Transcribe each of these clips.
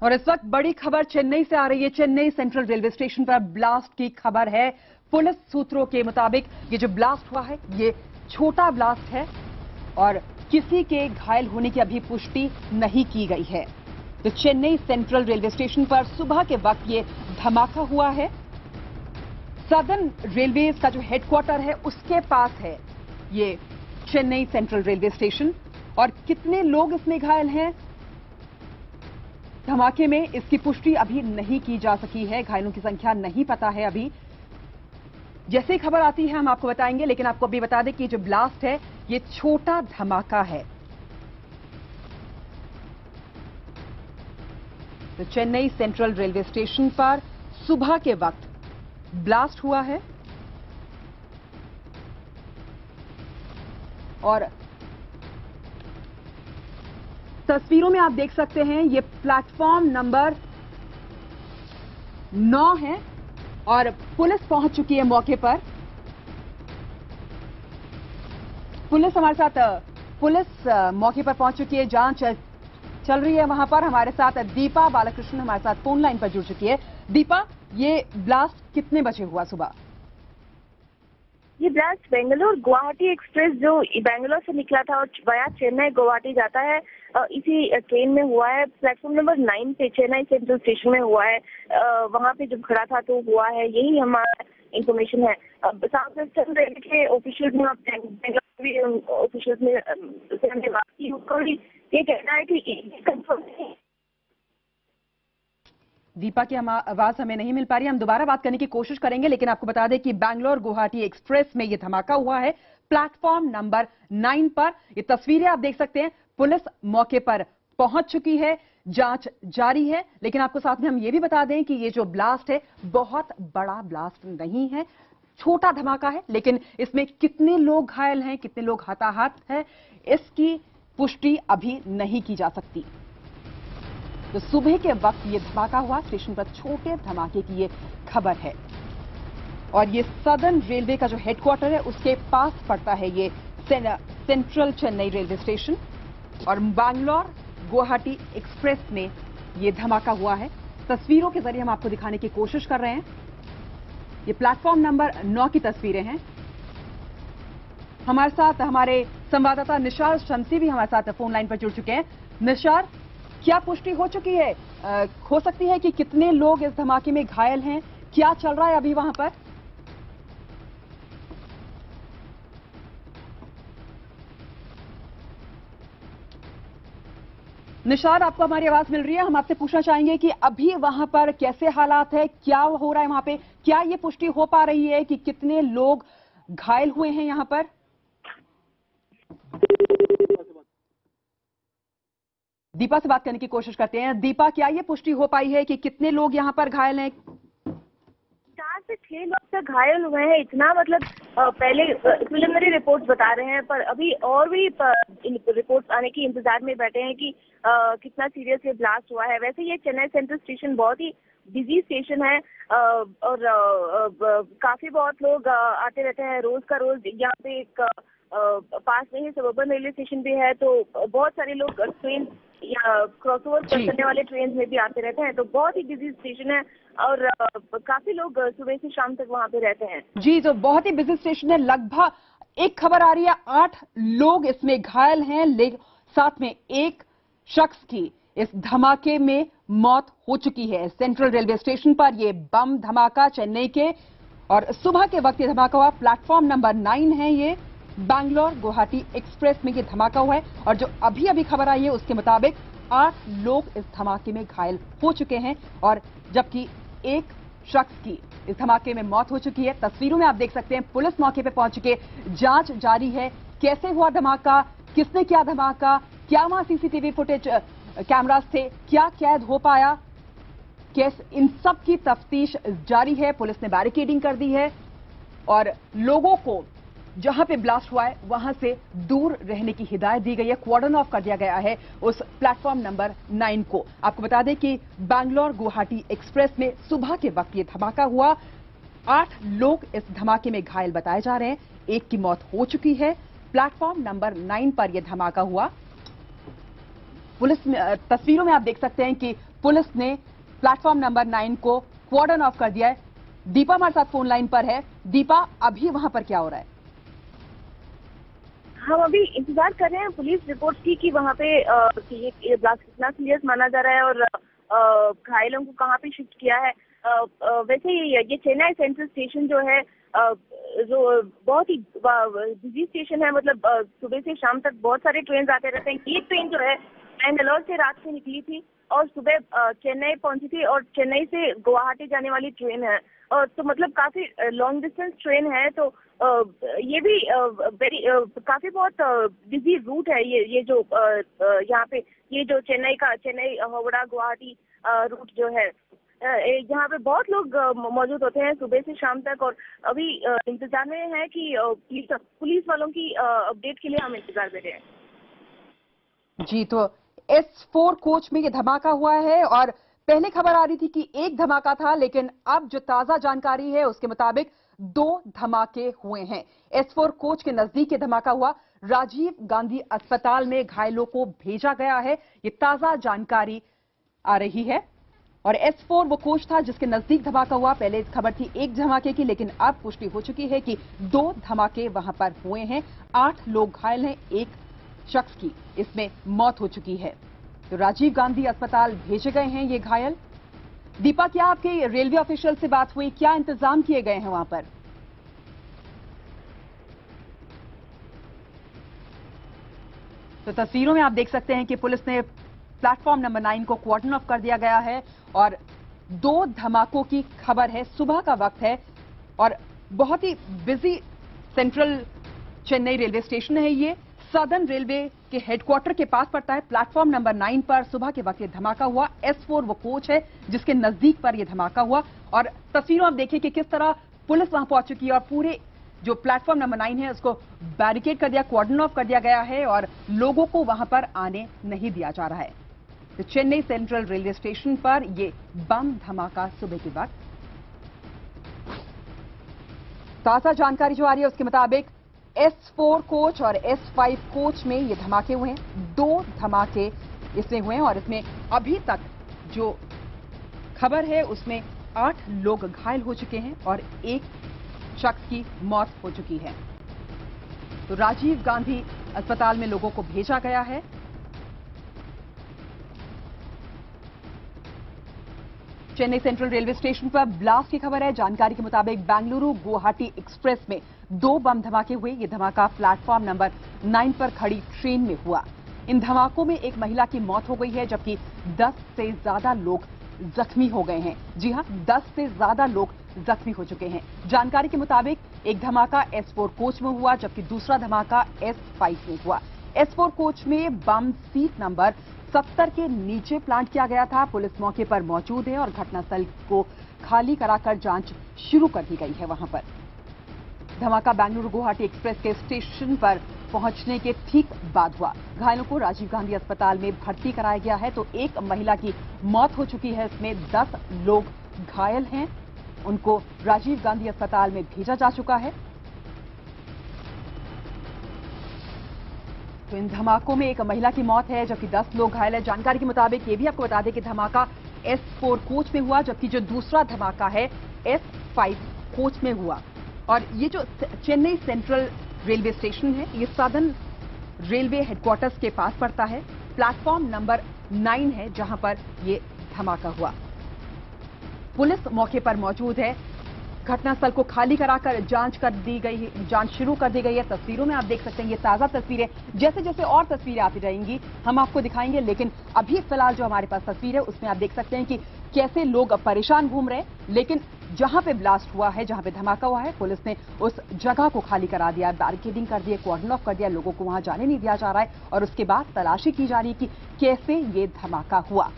और इस वक्त बड़ी खबर चेन्नई से आ रही है। चेन्नई सेंट्रल रेलवे स्टेशन पर ब्लास्ट की खबर है। पुलिस सूत्रों के मुताबिक ये जो ब्लास्ट हुआ है ये छोटा ब्लास्ट है और किसी के घायल होने की अभी पुष्टि नहीं की गई है। तो चेन्नई सेंट्रल रेलवे स्टेशन पर सुबह के वक्त ये धमाका हुआ है। सदर्न रेलवे का जो हेडक्वार्टर है उसके पास है ये चेन्नई सेंट्रल रेलवे स्टेशन। और कितने लोग इसमें घायल हैं धमाके में, इसकी पुष्टि अभी नहीं की जा सकी है। घायलों की संख्या नहीं पता है अभी। जैसे ही खबर आती है हम आपको बताएंगे, लेकिन आपको अभी बता दें कि जो ब्लास्ट है ये छोटा धमाका है। तो चेन्नई सेंट्रल रेलवे स्टेशन पर सुबह के वक्त ब्लास्ट हुआ है और तस्वीरों में आप देख सकते हैं ये प्लेटफॉर्म नंबर 9 है और पुलिस पहुंच चुकी है मौके पर। पुलिस हमारे साथ मौके पर पहुंच चुकी है, जांच चल रही है वहां पर। हमारे साथ दीपा बालाकृष्णन हमारे साथ फोन लाइन पर जुड़ चुकी है। दीपा, ये ब्लास्ट कितने बजे हुआ सुबह? ये ब्लास्ट बेंगलोर गुवाहाटी एक्सप्रेस जो बेंगलोर से निकला था और वया चेन्नई गुवाहाटी जाता है, इसी ट्रेन में हुआ है। प्लेटफॉर्म नंबर 9 पे चेन्नई सेंट्रल स्टेशन में हुआ है। वहां पे जब खड़ा था तो हुआ है, यही हमारा इंफॉर्मेशन है। साउथ वेस्टर्न रेलवे के ऑफिशियल में ऑफिशियल से हमने बात की, उनका ये कहना है कि कंफर्म। दीपा की आवाज हमें नहीं मिल पा रही, हम दोबारा बात करने की कोशिश करेंगे। लेकिन आपको बता दें कि बेंगलोर गुवाहाटी एक्सप्रेस में यह धमाका हुआ है प्लेटफॉर्म नंबर 9 पर। ये तस्वीरें आप देख सकते हैं। पुलिस मौके पर पहुंच चुकी है, जांच जारी है। लेकिन आपको साथ में हम ये भी बता दें कि ये जो ब्लास्ट है बहुत बड़ा ब्लास्ट नहीं है, छोटा धमाका है। लेकिन इसमें कितने लोग घायल हैं, कितने लोग हताहत हैं, इसकी पुष्टि अभी नहीं की जा सकती। तो सुबह के वक्त ये धमाका हुआ स्टेशन पर, छोटे धमाके की ये खबर है। और ये सदर्न रेलवे का जो हेडक्वार्टर है उसके पास पड़ता है ये सेंट्रल चेन्नई रेलवे स्टेशन। और बैंगलोर गुवाहाटी एक्सप्रेस में ये धमाका हुआ है। तस्वीरों के जरिए हम आपको दिखाने की कोशिश कर रहे हैं। ये प्लेटफॉर्म नंबर 9 की तस्वीरें हैं। हमारे साथ हमारे संवाददाता निशार शमसी भी हमारे साथ फोन लाइन पर जुड़ चुके हैं। निशार, क्या पुष्टि हो चुकी है? हो सकती है कि कितने लोग इस धमाके में घायल हैं? क्या चल रहा है अभी वहां पर? निशार, आपको हमारी आवाज मिल रही है? हम आपसे पूछना चाहेंगे कि अभी वहां पर कैसे हालात है, क्या हो रहा है वहां पे? क्या ये पुष्टि हो पा रही है कि कितने लोग घायल हुए हैं यहां पर? दीपा से बात करने की कोशिश करते हैं। दीपा, क्या ये पुष्टि हो पाई है कि कितने लोग यहां पर घायल हैं? 4 से 6 लोग तक घायल हुए हैं, इतना मतलब पहले प्रिलिमिनरी रिपोर्ट्स बता रहे हैं, पर अभी और भी रिपोर्ट्स आने की इंतजार में बैठे हैं कि कितना सीरियस ये ब्लास्ट हुआ है। वैसे ये चेन्नई सेंट्रल स्टेशन बहुत ही बिजी स्टेशन है और काफी बहुत लोग आते रहते हैं रोज का रोज। यहाँ पे एक पास में ही सबर्बन रेलवे स्टेशन भी है, तो बहुत सारे लोग ट्रेन या क्रॉसओवर करने वाले ट्रेन में भी आते रहते हैं। तो बहुत ही बिजी स्टेशन है और काफी लोग सुबह से शाम तक वहां पे रहते हैं। जी, तो बहुत ही बिजी स्टेशन है। लगभग एक खबर आ रही है 8 लोग इसमें घायल हैं, लेकिन साथ में एक शख्स की इस धमाके में मौत हो चुकी है। सेंट्रल रेलवे स्टेशन पर यह बम धमाका चेन्नई के और सुबह के वक्त ये धमाका हुआ। प्लेटफॉर्म नंबर 9 है ये, बैंगलोर गुवाहाटी एक्सप्रेस में ये धमाका हुआ है। और जो अभी अभी खबर आई है उसके मुताबिक 8 लोग इस धमाके में घायल हो चुके हैं और जबकि एक शख्स की इस धमाके में मौत हो चुकी है। तस्वीरों में आप देख सकते हैं पुलिस मौके पर पहुंच चुके, जांच जारी है। कैसे हुआ धमाका, किसने किया धमाका, क्या वहां सीसीटीवी फुटेज कैमरास थे, क्या कैद हो पाया, इन सब की तफ्तीश जारी है। पुलिस ने बैरिकेडिंग कर दी है और लोगों को जहां पे ब्लास्ट हुआ है वहां से दूर रहने की हिदायत दी गई है। क्वार्डन ऑफ कर दिया गया है उस प्लेटफॉर्म नंबर 9 को। आपको बता दें कि बैंगलोर गुवाहाटी एक्सप्रेस में सुबह के वक्त ये धमाका हुआ। 8 लोग इस धमाके में घायल बताए जा रहे हैं, एक की मौत हो चुकी है। प्लेटफॉर्म नंबर 9 पर यह धमाका हुआ। पुलिस में तस्वीरों में आप देख सकते हैं कि पुलिस ने प्लेटफॉर्म नंबर 9 को कॉर्डन ऑफ कर दिया है। दीपा हमारे साथ फोन लाइन पर है। दीपा, अभी वहां पर क्या हो रहा है? हम अभी इंतजार कर रहे हैं पुलिस रिपोर्ट की कि वहाँ पे ये ब्लास्ट कितना सीरियस माना जा रहा है और घायलों को कहाँ पे शिफ्ट किया है। वैसे ये चेन्नई सेंट्रल स्टेशन जो है जो बहुत ही बिजी स्टेशन है, मतलब सुबह से शाम तक बहुत सारे ट्रेन आते रहते हैं। ये ट्रेन जो है बैंगलोर से रात से निकली थी और सुबह चेन्नई पहुंची थी और चेन्नई से गुवाहाटी जाने वाली ट्रेन है। तो मतलब काफी लॉन्ग डिस्टेंस ट्रेन है, तो ये भी काफी बहुत बिजी रूट है। ये जो यहाँ पे ये जो चेन्नई हावड़ा गुवाहाटी रूट जो है, यहाँ पे बहुत लोग मौजूद होते हैं सुबह से शाम तक। और अभी इंतजार में है कि पुलिस वालों की अपडेट के लिए हम इंतजार कर रहे हैं। जी, तो S4 कोच में ये धमाका हुआ है और पहले खबर आ रही थी कि एक धमाका था, लेकिन अब जो ताजा जानकारी है उसके मुताबिक 2 धमाके हुए हैं। S4 कोच के नजदीक ये धमाका हुआ। राजीव गांधी अस्पताल में घायलों को भेजा गया है, ये ताजा जानकारी आ रही है। और S4 वो कोच था जिसके नजदीक धमाका हुआ। पहले खबर थी एक धमाके की, लेकिन अब पुष्टि हो चुकी है कि 2 धमाके वहां पर हुए हैं। 8 लोग घायल हैं, एक शख्स की इसमें मौत हो चुकी है। तो राजीव गांधी अस्पताल भेजे गए हैं ये घायल। दीपा, क्या आपके रेलवे ऑफिशियल से बात हुई? क्या इंतजाम किए गए हैं वहां पर? तो तस्वीरों में आप देख सकते हैं कि पुलिस ने प्लेटफॉर्म नंबर 9 को कॉर्डन ऑफ कर दिया गया है और 2 धमाकों की खबर है। सुबह का वक्त है और बहुत ही busy central Chennai railway station है। ये सदर्न रेलवे के हेडक्वार्टर के पास पड़ता है। प्लेटफॉर्म नंबर 9 पर सुबह के वक्त ये धमाका हुआ। S4 वो कोच है जिसके नजदीक पर यह धमाका हुआ और तस्वीरों आप देखिए कि किस तरह पुलिस वहां पहुंच चुकी है और पूरे जो प्लेटफॉर्म नंबर 9 है उसको बैरिकेड कर दिया, कॉर्डन ऑफ कर दिया गया है और लोगों को वहां पर आने नहीं दिया जा रहा है। तो चेन्नई सेंट्रल रेलवे स्टेशन पर ये बम धमाका सुबह के वक्त। ताजा जानकारी जो आ रही है उसके मुताबिक S4 कोच और S5 कोच में ये धमाके हुए हैं। 2 धमाके इसमें हुए हैं और इसमें अभी तक जो खबर है उसमें 8 लोग घायल हो चुके हैं और एक शख्स की मौत हो चुकी है। तो राजीव गांधी अस्पताल में लोगों को भेजा गया है। चेन्नई सेंट्रल रेलवे स्टेशन पर ब्लास्ट की खबर है। जानकारी के मुताबिक बेंगलुरु गुवाहाटी एक्सप्रेस में 2 बम धमाके हुए। ये धमाका प्लेटफॉर्म नंबर 9 पर खड़ी ट्रेन में हुआ। इन धमाकों में एक महिला की मौत हो गई है जबकि 10 से ज्यादा लोग जख्मी हो गए हैं। जी हां, 10 से ज्यादा लोग जख्मी हो चुके हैं। जानकारी के मुताबिक एक धमाका S4 कोच में हुआ जबकि दूसरा धमाका S5 में हुआ। S4 कोच में बम सीट नंबर 70 के नीचे प्लांट किया गया था। पुलिस मौके पर मौजूद है और घटनास्थल को खाली कराकर जांच शुरू कर दी गई है। वहां पर धमाका बेंगलुरु गुवाहाटी एक्सप्रेस के स्टेशन पर पहुंचने के ठीक बाद हुआ। घायलों को राजीव गांधी अस्पताल में भर्ती कराया गया है। तो एक महिला की मौत हो चुकी है, इसमें 10 लोग घायल हैं, उनको राजीव गांधी अस्पताल में भेजा जा चुका है। तो इन धमाकों में एक महिला की मौत है जबकि 10 लोग घायल है। जानकारी के मुताबिक ये भी आपको बता दें कि धमाका S4 कोच में हुआ जबकि जो दूसरा धमाका है S5 कोच में हुआ। और ये जो चेन्नई सेंट्रल रेलवे स्टेशन है ये सदर्न रेलवे हेडक्वार्टर्स के पास पड़ता है। प्लेटफॉर्म नंबर 9 है जहां पर ये धमाका हुआ। पुलिस मौके पर मौजूद है। घटनास्थल को खाली कराकर जांच शुरू कर दी गई है। तस्वीरों में आप देख सकते हैं ये ताजा तस्वीरें। जैसे जैसे और तस्वीरें आती रहेंगी हम आपको दिखाएंगे, लेकिन अभी फिलहाल जो हमारे पास तस्वीर है उसमें आप देख सकते हैं कि कैसे लोग परेशान घूम रहे हैं। लेकिन जहां पे ब्लास्ट हुआ है, जहां पे धमाका हुआ है, पुलिस ने उस जगह को खाली करा दिया, बैरिकेडिंग कर दी, कॉर्डन ऑफ कर दिया, लोगों को वहां जाने नहीं दिया जा रहा है और उसके बाद तलाशी की जा रही है कि कैसे ये धमाका हुआ।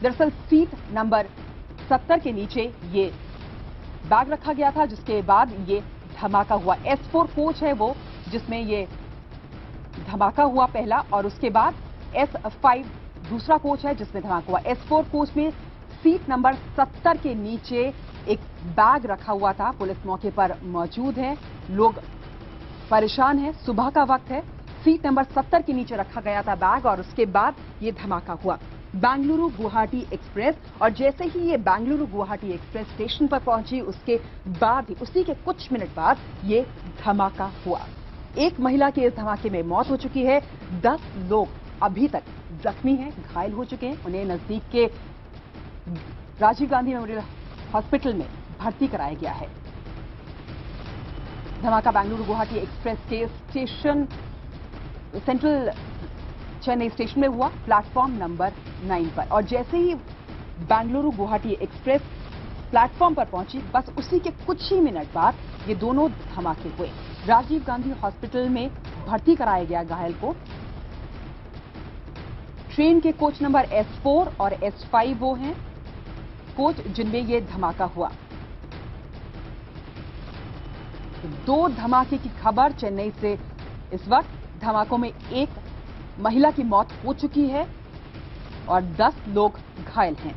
दरअसल सीट नंबर 70 के नीचे ये बैग रखा गया था जिसके बाद ये धमाका हुआ। S4 कोच है वो जिसमें ये धमाका हुआ पहला और उसके बाद S5 दूसरा कोच है जिसमें धमाका हुआ। S4 कोच में सीट नंबर 70 के नीचे एक बैग रखा हुआ था। पुलिस मौके पर मौजूद है, लोग परेशान हैं, सुबह का वक्त है। सीट नंबर 70 के नीचे रखा गया था बैग और उसके बाद ये धमाका हुआ। बेंगलुरु गुवाहाटी एक्सप्रेस। और जैसे ही ये बेंगलुरु गुवाहाटी एक्सप्रेस स्टेशन पर पहुंची, उसके बाद ही उसी के कुछ मिनट बाद ये धमाका हुआ। एक महिला की इस धमाके में मौत हो चुकी है। 10 लोग अभी तक जख्मी हैं, घायल हो चुके हैं। उन्हें नजदीक के राजीव गांधी मेमोरियल हॉस्पिटल में भर्ती कराया गया है। धमाका बेंगलुरु गुवाहाटी एक्सप्रेस के स्टेशन सेंट्रल चेन्नई स्टेशन में हुआ, प्लेटफॉर्म नंबर 9 पर। और जैसे ही बेंगलुरु गुवाहाटी एक्सप्रेस प्लेटफॉर्म पर पहुंची, बस उसी के कुछ ही मिनट बाद ये दोनों धमाके हुए। राजीव गांधी हॉस्पिटल में भर्ती कराया गया घायल को। ट्रेन के कोच नंबर S4 और S5 वो हैं कोच जिनमें ये धमाका हुआ। दो धमाके की खबर चेन्नई से। इस वक्त धमाकों में एक महिला की मौत हो चुकी है और 10 लोग घायल हैं।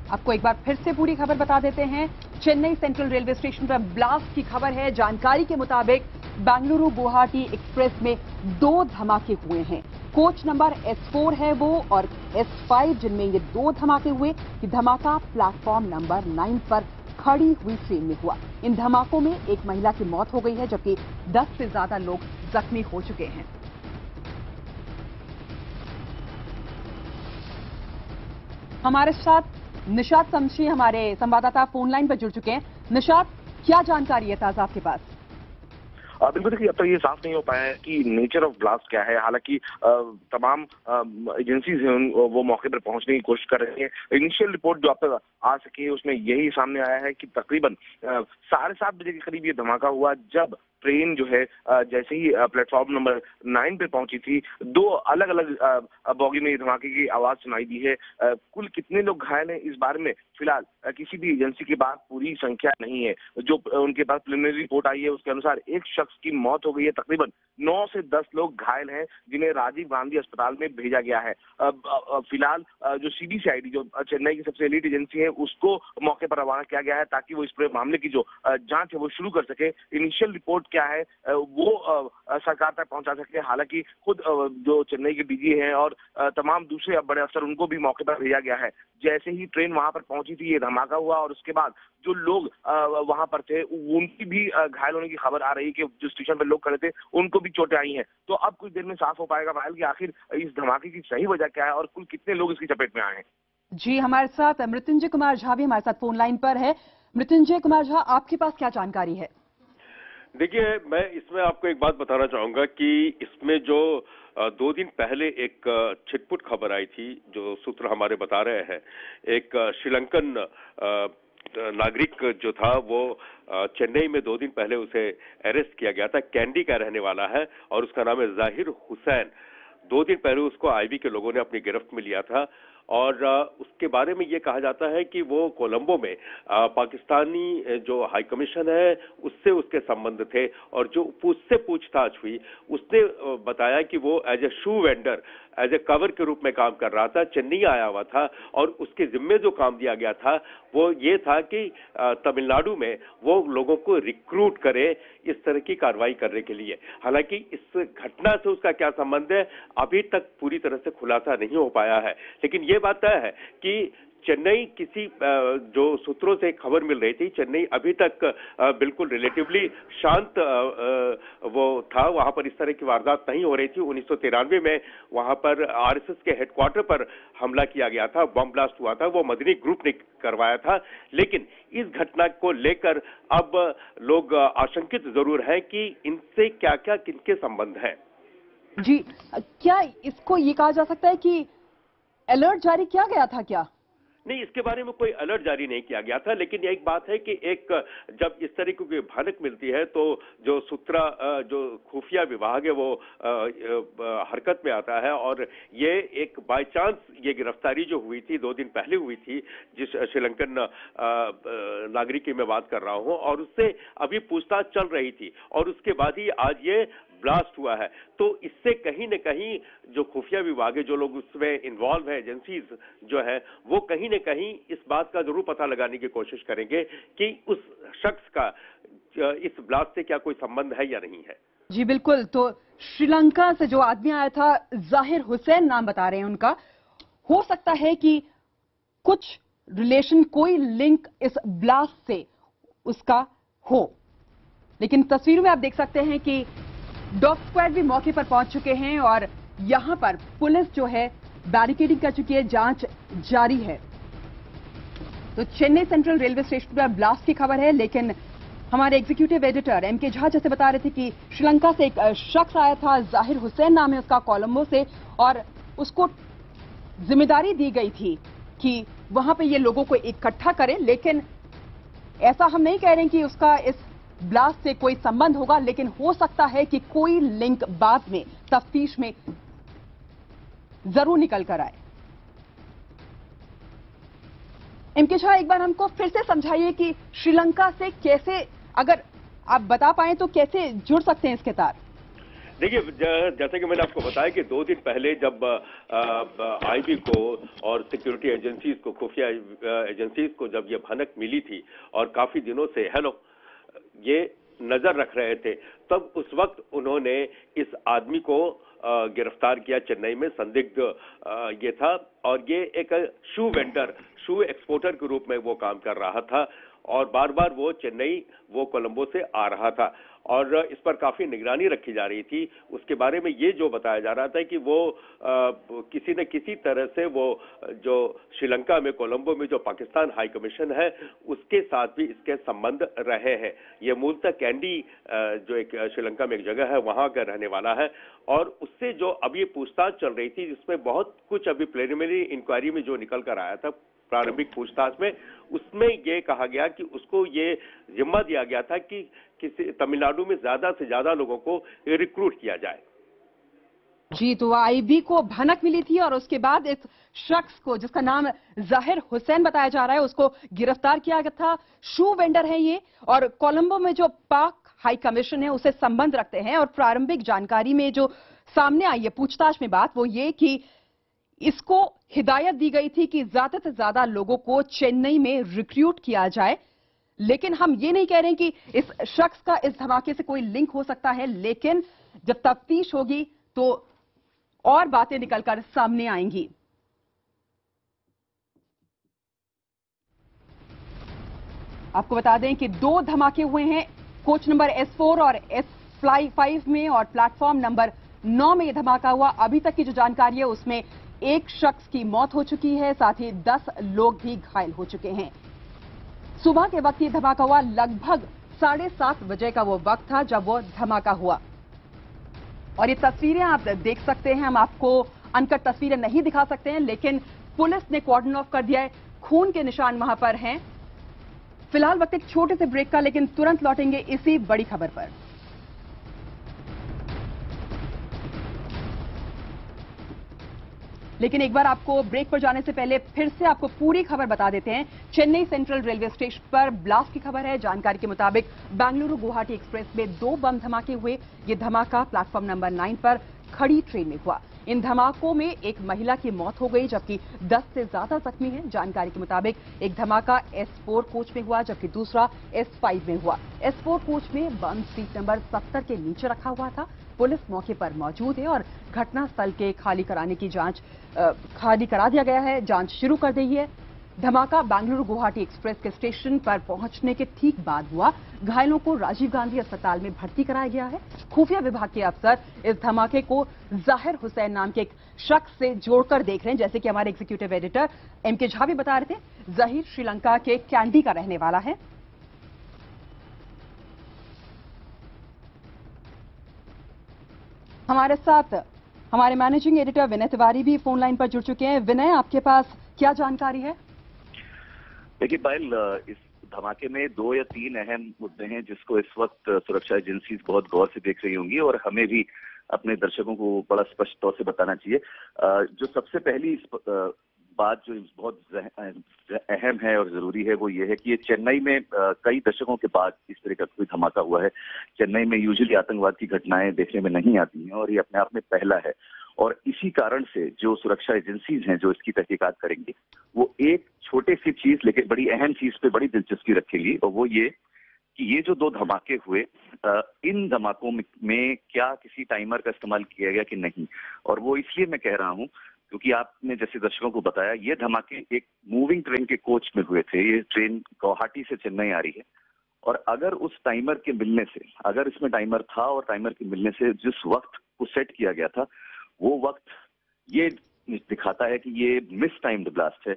आपको एक बार फिर से पूरी खबर बता देते हैं। चेन्नई सेंट्रल रेलवे स्टेशन पर ब्लास्ट की खबर है। जानकारी के मुताबिक बेंगलुरु गुवाहाटी एक्सप्रेस में 2 धमाके हुए हैं। कोच नंबर S4 है वो और S5 जिनमें ये 2 धमाके हुए। ये धमाका प्लेटफॉर्म नंबर 9 पर खड़ी हुई ट्रेन में हुआ। इन धमाकों में एक महिला की मौत हो गई है, जबकि 10 से ज्यादा लोग जख्मी हो चुके हैं। हमारे साथ निशात समशी हमारे संवाददाता फोन लाइन पर जुड़ चुके हैं। निशात, क्या जानकारी है ताजा आपके पास? बिल्कुल, देखिए अब तक ये साफ नहीं हो पाया है कि नेचर ऑफ ब्लास्ट क्या है। हालांकि तमाम एजेंसीज हैं वो मौके पर पहुंचने की कोशिश कर रही हैं। इनिशियल रिपोर्ट जो अब तक आ सकी है उसमें यही सामने आया है कि तकरीबन 7:30 बजे के करीब ये धमाका हुआ, जब ट्रेन जो है जैसे ही प्लेटफॉर्म नंबर 9 पे पहुंची थी, 2 अलग अलग बॉगी में धमाके की आवाज सुनाई दी है। कुल कितने लोग घायल हैं इस बारे में फिलहाल किसी भी एजेंसी के पास पूरी संख्या नहीं है। जो उनके पास प्रिलिमिनरी रिपोर्ट आई है उसके अनुसार एक शख्स की मौत हो गई है। तकरीबन 9 से 10 लोग घायल हैं जिन्हें राजीव गांधी अस्पताल में भेजा गया है। फिलहाल जो CBCID जो चेन्नई की सबसे एलीट एजेंसी है उसको मौके पर रवाना किया गया है ताकि वो इस पूरे मामले की जो जांच है वो शुरू कर सके। इनिशियल रिपोर्ट क्या है वो सरकार तक पहुंचा सके। हालांकि खुद जो चेन्नई के DG हैं और तमाम दूसरे बड़े अफसर उनको भी मौके पर भेजा गया है। जैसे ही ट्रेन वहां पर पहुंची थी ये धमाका हुआ और उसके बाद जो लोग वहां पर थे उनकी भी घायल होने की खबर आ रही है कि जो स्टेशन पर लोग खड़े थे उनको भी चोटें आई हैं। तो अब कुछ देर में साफ हो पाएगा वायल कि आखिर इस धमाके की सही वजह क्या है और कुल कितने लोग इसकी चपेट में आए हैं। जी, हमारे साथ मृत्युंजय कुमार झा भी हमारे साथ फोन लाइन पर है। मृत्युंजय कुमार झा, आपके पास क्या जानकारी है? देखिए, मैं इसमें आपको एक बात बताना चाहूंगा कि इसमें जो 2 दिन पहले एक छिटपुट खबर आई थी, जो सूत्र हमारे बता रहे हैं, एक श्रीलंकन नागरिक जो था वो चेन्नई में 2 दिन पहले उसे अरेस्ट किया गया था। कैंडी का रहने वाला है और उसका नाम है जाहिर हुसैन। 2 दिन पहले उसको IB के लोगों ने अपनी गिरफ्त में लिया था और उसके बारे में ये कहा जाता है कि वो कोलंबो में पाकिस्तानी जो हाई कमीशन है उससे उसके संबंध थे और जो उससे पूछताछ हुई उसने बताया कि वो as a shoe vendor, as a cover के रूप में काम कर रहा था, चेन्नई आया हुआ था और उसके जिम्मे जो काम दिया गया था वो ये था कि तमिलनाडु में वो लोगों को रिक्रूट करे इस तरह की कार्रवाई करने के लिए। हालांकि इस घटना से उसका क्या संबंध है अभी तक पूरी तरह से खुलासा नहीं हो पाया है, लेकिन ये बात तय है कि चेन्नई किसी जो सूत्रों से खबर मिल रही थी, चेन्नई अभी तक बिल्कुल रिलेटिवली शांत वो था, वहां पर इस तरह की वारदात नहीं हो रही थी। 1993 में वहां पर RSS के हेडक्वार्टर पर हमला किया गया था, बम ब्लास्ट हुआ था, वो मदनी ग्रुप ने करवाया था। लेकिन इस घटना को लेकर अब लोग आशंकित जरूर हैं कि इनसे क्या क्या किनके संबंध हैं। जी, क्या इसको ये कहा जा सकता है कि अलर्ट जारी किया गया था क्या? नहीं, इसके बारे में कोई अलर्ट जारी नहीं किया गया था, लेकिन एक बात है कि एक जब इस तरह की भनक मिलती है तो जो सूत्रा जो खुफिया विभाग है वो हरकत में आता है और ये एक बाय चांस ये गिरफ्तारी जो हुई थी 2 दिन पहले हुई थी, जिस श्रीलंकन नागरिक की मैं बात कर रहा हूं, और उससे अभी पूछताछ चल रही थी और उसके बाद ही आज ये ब्लास्ट हुआ है। तो इससे कहीं न कहीं जो खुफिया विभाग है, जो लोग उसमें इन्वॉल्व है, एजेंसीज जो है, वो कहीं न कहीं इस बात का जरूर पता लगाने की कोशिश करेंगे कि उस शख्स का इस ब्लास्ट से क्या कोई संबंध है या नहीं है। जी बिल्कुल, तो श्रीलंका से जो आदमी आया था, जाहिर हुसैन नाम बता रहे हैं उनका, हो सकता है कि कुछ रिलेशन, कोई लिंक इस ब्लास्ट से उसका हो। लेकिन तस्वीरों में आप देख सकते हैं कि डॉग स्क्वाड भी मौके पर पहुंच चुके हैं और यहां पर पुलिस जो है बैरिकेडिंग कर चुकी है, जांच जारी है। तो चेन्नई सेंट्रल रेलवे स्टेशन पर ब्लास्ट की खबर है, लेकिन हमारे एग्जीक्यूटिव एडिटर एमके झा जैसे बता रहे थे कि श्रीलंका से एक शख्स आया था, जाहिर हुसैन नाम है उसका, कोलंबो से, और उसको जिम्मेदारी दी गई थी कि वहां पे ये लोगों को इकट्ठा करें। लेकिन ऐसा हम नहीं कह रहे कि उसका इस ब्लास्ट से कोई संबंध होगा, लेकिन हो सकता है कि कोई लिंक बाद में तफ्तीश में जरूर निकल कर आए। एमके झा, एक बार हमको फिर से समझाइए कि श्रीलंका से कैसे, अगर आप बता पाएं तो कैसे जुड़ सकते हैं इसके तार। देखिए, जैसे कि मैंने आपको बताया कि 2 दिन पहले जब आईबी को और सिक्योरिटी एजेंसीज को, खुफिया एजेंसीज को जब ये भनक मिली थी और काफी दिनों से ये नजर रख रहे थे, तब उस वक्त उन्होंने इस आदमी को गिरफ्तार किया। चेन्नई में संदिग्ध ये था और ये एक शू वेंडर, शू एक्सपोर्टर के रूप में वो काम कर रहा था और बार बार वो चेन्नई, वो कोलंबो से आ रहा था और इस पर काफी निगरानी रखी जा रही थी। उसके बारे में ये जो बताया जा रहा था कि वो किसी न किसी तरह से वो जो श्रीलंका में, कोलंबो में जो पाकिस्तान हाई कमीशन है, उसके साथ भी इसके संबंध रहे हैं। ये मूलतः कैंडी जो एक श्रीलंका में एक जगह है, वहां का रहने वाला है और उससे जो अब ये पूछताछ चल रही थी, जिसमें बहुत कुछ अभी प्रिलिमिनरी इंक्वायरी में जो निकल कर आया था, प्रारंभिक पूछताछ में, उसमें ये कहा गया कि उसको ये जिम्मा दिया गया था कि किसी तमिलनाडु में ज्यादा से ज्यादा लोगों को रिक्रूट किया जाए। जी, तो आईबी को भनक मिली थी और उसके बाद इस शख्स को, जिसका नाम जाहिर हुसैन बताया जा रहा है, उसको गिरफ्तार किया गया था। शू वेंडर है ये और कोलंबो में जो पाक हाई कमीशन है उससे संबंध रखते हैं। और प्रारंभिक जानकारी में जो सामने आई है पूछताछ में बात, वो ये कि इसको हिदायत दी गई थी कि ज्यादा से ज्यादा लोगों को चेन्नई में रिक्रूट किया जाए। लेकिन हम ये नहीं कह रहे हैं कि इस शख्स का इस धमाके से कोई लिंक हो सकता है, लेकिन जब तफ्तीश होगी तो और बातें निकलकर सामने आएंगी। आपको बता दें कि 2 धमाके हुए हैं, कोच नंबर S4 और S5 में, और प्लेटफॉर्म नंबर 9 में यह धमाका हुआ। अभी तक की जो जानकारी है उसमें एक शख्स की मौत हो चुकी है, साथ ही 10 लोग भी घायल हो चुके हैं। सुबह के वक्त ये धमाका हुआ, लगभग 7:30 बजे का वो वक्त था जब वो धमाका हुआ। और ये तस्वीरें आप देख सकते हैं, हम आपको अनकट तस्वीरें नहीं दिखा सकते हैं, लेकिन पुलिस ने कॉर्डन ऑफ कर दिया है, खून के निशान वहां पर हैं। फिलहाल वक्त एक छोटे से ब्रेक का, लेकिन तुरंत लौटेंगे इसी बड़ी खबर पर। लेकिन एक बार आपको ब्रेक पर जाने से पहले फिर से आपको पूरी खबर बता देते हैं। चेन्नई सेंट्रल रेलवे स्टेशन पर ब्लास्ट की खबर है। जानकारी के मुताबिक बेंगलुरु गुवाहाटी एक्सप्रेस में 2 बम धमाके हुए। ये धमाका प्लेटफॉर्म नंबर 9 पर खड़ी ट्रेन में हुआ। इन धमाकों में एक महिला की मौत हो गई, जबकि 10 से ज्यादा जख्मी हैं। जानकारी के मुताबिक एक धमाका S4 कोच में हुआ, जबकि दूसरा S5 में हुआ। S4 कोच में बम सीट नंबर 70 के नीचे रखा हुआ था। पुलिस मौके पर मौजूद है और घटनास्थल के खाली करा दिया गया है, जांच शुरू कर दी है। धमाका बेंगलुरु गुवाहाटी एक्सप्रेस के स्टेशन पर पहुंचने के ठीक बाद हुआ। घायलों को राजीव गांधी अस्पताल में भर्ती कराया गया है। खुफिया विभाग के अफसर इस धमाके को जाहिर हुसैन नाम के एक शख्स से जोड़कर देख रहे हैं। जैसे कि हमारे एग्जीक्यूटिव एडिटर एमके झा भी बता रहे थे, जाहिर श्रीलंका के कैंडी का रहने वाला है। हमारे साथ हमारे मैनेजिंग एडिटर विनय तिवारी भी फोन लाइन पर जुड़ चुके हैं। विनय, आपके पास क्या जानकारी है? देखिए पायल, इस धमाके में 2 या 3 अहम मुद्दे हैं जिसको इस वक्त सुरक्षा एजेंसीज बहुत गौर से देख रही होंगी और हमें भी अपने दर्शकों को बड़ा स्पष्ट तौर से बताना चाहिए। जो सबसे पहली बात जो बहुत अहम है और जरूरी है वो ये है कि ये चेन्नई में कई दशकों के बाद इस तरह का कोई धमाका हुआ है। चेन्नई में यूजुअली आतंकवाद की घटनाएं देखने में नहीं आती हैं और ये अपने आप में पहला है। और इसी कारण से जो सुरक्षा एजेंसीज हैं जो इसकी तहकीकात करेंगी, वो एक छोटी सी चीज लेकिन बड़ी अहम चीज पे बड़ी दिलचस्पी रखेंगी, और वो ये कि ये जो 2 धमाके हुए, इन धमाकों में क्या किसी टाइमर का इस्तेमाल किया गया कि नहीं। और वो इसलिए मैं कह रहा हूं क्योंकि आपने जैसे दर्शकों को बताया, ये धमाके एक मूविंग ट्रेन के कोच में हुए थे। ये ट्रेन गुवाहाटी से चेन्नई आ रही है, और अगर उस टाइमर के मिलने से, अगर इसमें टाइमर था और टाइमर के मिलने से जिस वक्त को सेट किया गया था, वो वक्त ये दिखाता है कि ये मिस टाइम्ड ब्लास्ट है,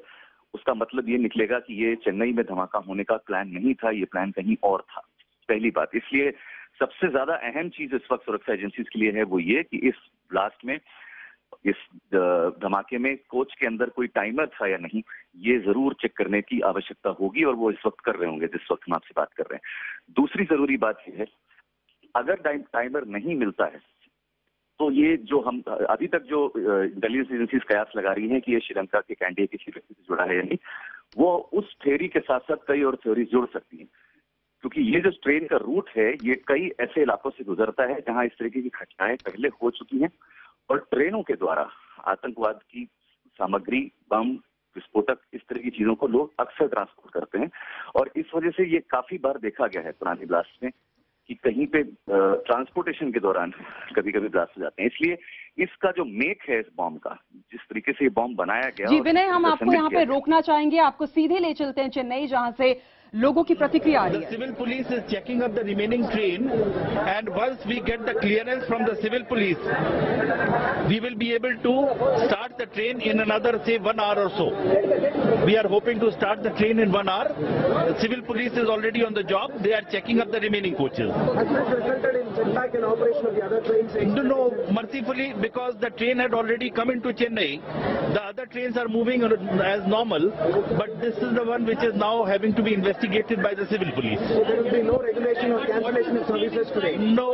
उसका मतलब ये निकलेगा कि ये चेन्नई में धमाका होने का प्लान नहीं था, ये प्लान कहीं और था। पहली बात। इसलिए सबसे ज्यादा अहम चीज इस वक्त सुरक्षा एजेंसीज के लिए है वो ये कि इस ब्लास्ट में, इस धमाके में कोच के अंदर कोई टाइमर था या नहीं, ये जरूर चेक करने की आवश्यकता होगी, और वो इस वक्त कर रहे होंगे जिस वक्त हम आपसे बात कर रहे हैं। दूसरी जरूरी बात यह है, अगर टाइमर नहीं मिलता है तो ये जो हम अभी तक जो इंटेलिजेंस एजेंसीज कयास लगा रही हैं कि ये श्रीलंका के कैंडिडेट किसी व्यक्ति से जुड़ा है या नहीं, वो उस थ्योरी के साथ साथ कई और थ्योरी जुड़ सकती हैं, क्योंकि ये जो ट्रेन का रूट है ये कई ऐसे इलाकों से गुजरता है जहां इस तरीके की घटनाएं पहले हो चुकी हैं, और ट्रेनों के द्वारा आतंकवाद की सामग्री, बम, विस्फोटक, इस तरह की चीजों को लोग अक्सर ट्रांसपोर्ट करते हैं। और इस वजह से ये काफी बार देखा गया है पुरानी ब्लास्ट में कि कहीं पे ट्रांसपोर्टेशन के दौरान कभी कभी ब्लास्ट हो जाते हैं। इसलिए इसका जो मेक है इस बॉम्ब का, जिस तरीके से ये बॉम्ब बनाया गया, जी विनय, हम आपको यहाँ पे रोकना चाहेंगे, आपको सीधे ले चलते हैं चेन्नई, जहां से लोगों की प्रतिक्रिया आ रही है। Civil police is checking up the remaining train, and once we get the clearance from the civil police, we will be able to start the train in another, say, 1 hour or so. We are hoping to start the train in 1 hour. The civil police is already on the job. They are checking up the remaining coaches. Has this resulted in setback in operation of the other trains? No, mercifully, because the train had already come into Chennai, the other trains are moving as normal, but this is the one which is now having to be investigated by the civil police. So there will be no regulation or cancellation of services today? No.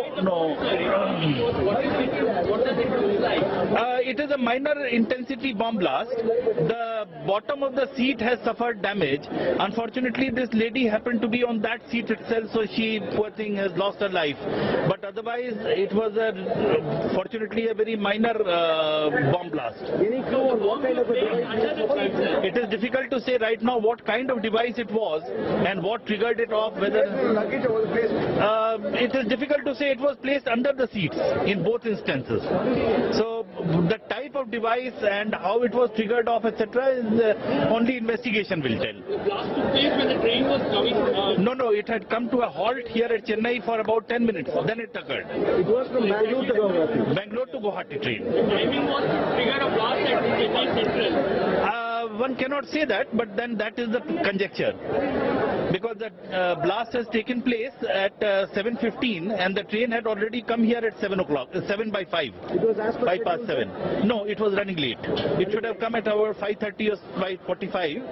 It is a minor intensity bomb blast. The bottom of the seat has suffered damage. Unfortunately, this lady happened to be on that seat itself, so she, poor thing, has lost her life. But otherwise, it was fortunately a very minor bomb blast. Any clue on what kind of a device? It is difficult to say right now what kind of device it was and what triggered it off. Whether luggage was placed? It is difficult to say. It was placed under the seats in both instances. So the type of device and how it was triggered off, etc., is only investigation will tell. The blast took place when the train was coming. No, it had come to a halt here at Chennai for about 10 minutes. Then it occurred. It was from Bangalore to Guwahati. Bangalore to Guwahati train. Timing was to trigger a blast at Chennai Central. One cannot say that, but then that is the conjecture. Because the blast has taken place at 7:15 and the train had already come here at 7 o'clock, 7 by 5. It was as per 5 past 7. No, it was running late. It should have come at our 5:30 or 5:45.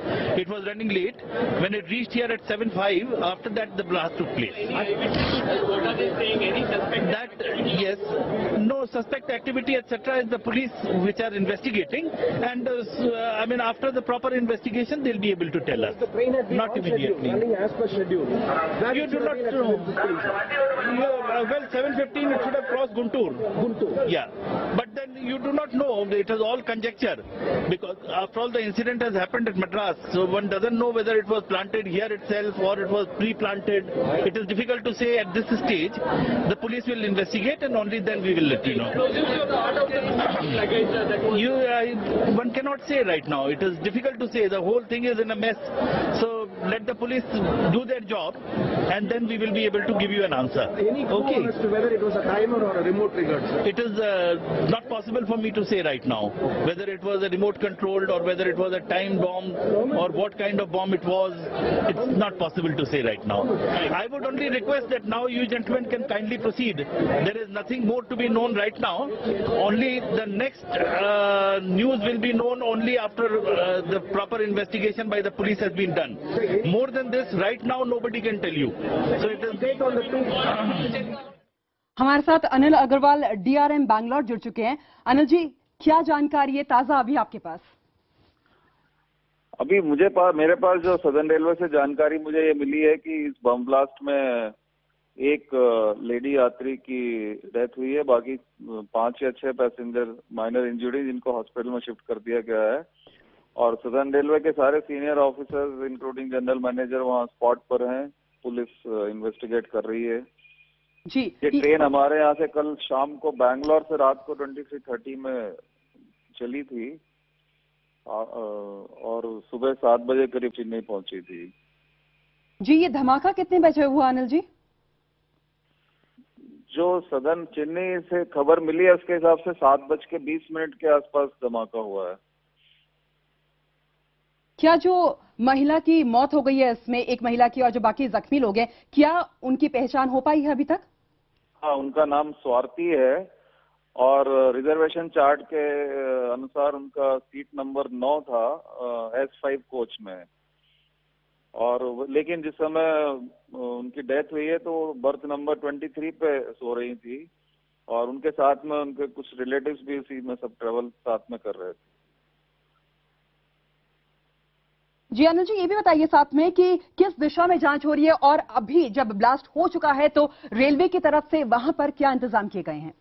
It was running late. When it reached here at 7:05, after that the blast took place. What are they saying? Any suspect? That, yes, no suspect activity, etc., is the police which are investigating, and I mean, after the proper investigation they'll be able to tell us. The train had been Not on schedule, immediately. running as per schedule. That You do should have not been at know. this station. Well, 7:15 it should have crossed Guntur. Yeah, but then you do not know. It is all conjecture, because after all the incident has happened at Madras, so one doesn't know whether it was planted here itself or it was pre-planted. It is difficult to say at this stage. The police will investigate and only then we will let you know. One cannot say right now. It is difficult to say. The whole thing is in a mess. So let the police do their job and then we will be able to give you an answer. Any clue as to whether it was a timer or a remote triggered? It is not possible for me to say right now whether it was a remote controlled or whether it was a timed bomb or what kind of bomb it was. It's not possible to say right now. I would only request that now you gentlemen can kindly proceed. There is nothing more to be known right now. Only the next news will be known only after the proper investigation by the police has been done. More than this, right now nobody can tell you. So it is Take on the two. हमारे साथ Anil Agarwal DRM Bangalore जुड़ चुके हैं। अनिल जी, क्या जानकारी है ताजा अभी आपके पास? अभी मेरे पास जो सदर्न रेलवे से जानकारी मुझे ये मिली है कि इस बम ब्लास्ट में एक लेडी यात्री की डेथ हुई है, बाकी 5 या 6 पैसेंजर माइनर इंजरी जिनको हॉस्पिटल में शिफ्ट कर दिया गया है। और सदर्न रेलवे के सारे senior officers including general manager वहां स्पॉट पर हैं पुलिस इन्वेस्टिगेट कर रही है। जी, ये ट्रेन हमारे यहाँ से कल शाम को बैंगलोर से रात को 23:30 में चली थी और सुबह 7 बजे करीब चेन्नई पहुंची थी। जी, ये धमाका कितने बजे हुआ अनिल जी? जो सदन चेन्नई से खबर मिली है उसके हिसाब से 7:20 के आसपास धमाका हुआ है। क्या जो महिला की मौत हो गई है इसमें, एक महिला की और जो बाकी जख्मी लोग हैं, क्या उनकी पहचान हो पाई है अभी तक? हाँ, उनका नाम स्वाति है और रिजर्वेशन चार्ट के अनुसार उनका सीट नंबर 9 था S5 कोच में। और लेकिन जिस समय उनकी डेथ हुई है तो बर्थ नंबर 23 पे सो रही थी और उनके साथ में उनके कुछ रिलेटिव्स भी उसी में सब ट्रेवल साथ में कर रहे थे। जी अनिल जी, ये भी बताइए साथ में कि किस दिशा में जांच हो रही है और अभी जब ब्लास्ट हो चुका है तो रेलवे की तरफ से वहां पर क्या इंतजाम किए गए हैं?